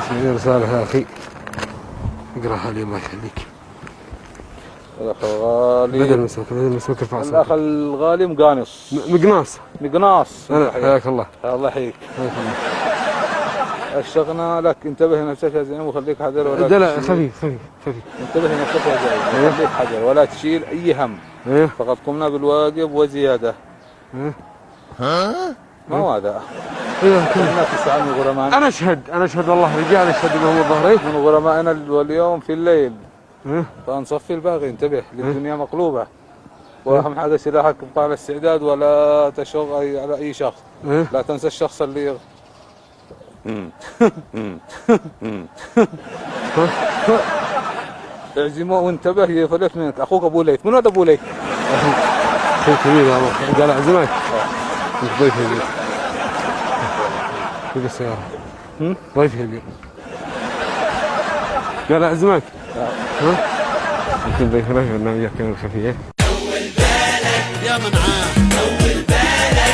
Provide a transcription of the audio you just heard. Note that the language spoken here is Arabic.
اسمعني رسالة يا أخي، اقراها لي الله يخليك. الأخ الغالي بدل مسوك ارفع صوتك. الأخ الغالي مقانص. مقناص. حياك الله. الله يحييك. اشتقنا لك، انتبه لنفسك يا زعيم وخليك حذر ولا لا خفيف. انتبه لنفسك يا زعيم وخليك حذر ولا تشيل أي هم. فقد قمنا بالواجب وزيادة. ما هذا؟ كنا في ساعة من غرمائنا. أنا أشهد والله رجال أشهد بهم الظهرين من غرمائنا واليوم في الليل. فنصفي الباقي، انتبه للدنيا مقلوبة. وأهم حاجة سلاحك ابقى على الاستعداد ولا تشغ على أي شخص. لا تنسى الشخص اللي اعزمه وانتبه يفلت منك. أخوك أبو ليث. من هذا أبو ليث؟ أخوك كبير يا أخي، قال أعزمك. أنت ضيف البيت. في السيارة. ضيف البيت. قال أعزمك. يمكن ضيف له برنامج الخفية. طول بالك يا منعم، طول بالك.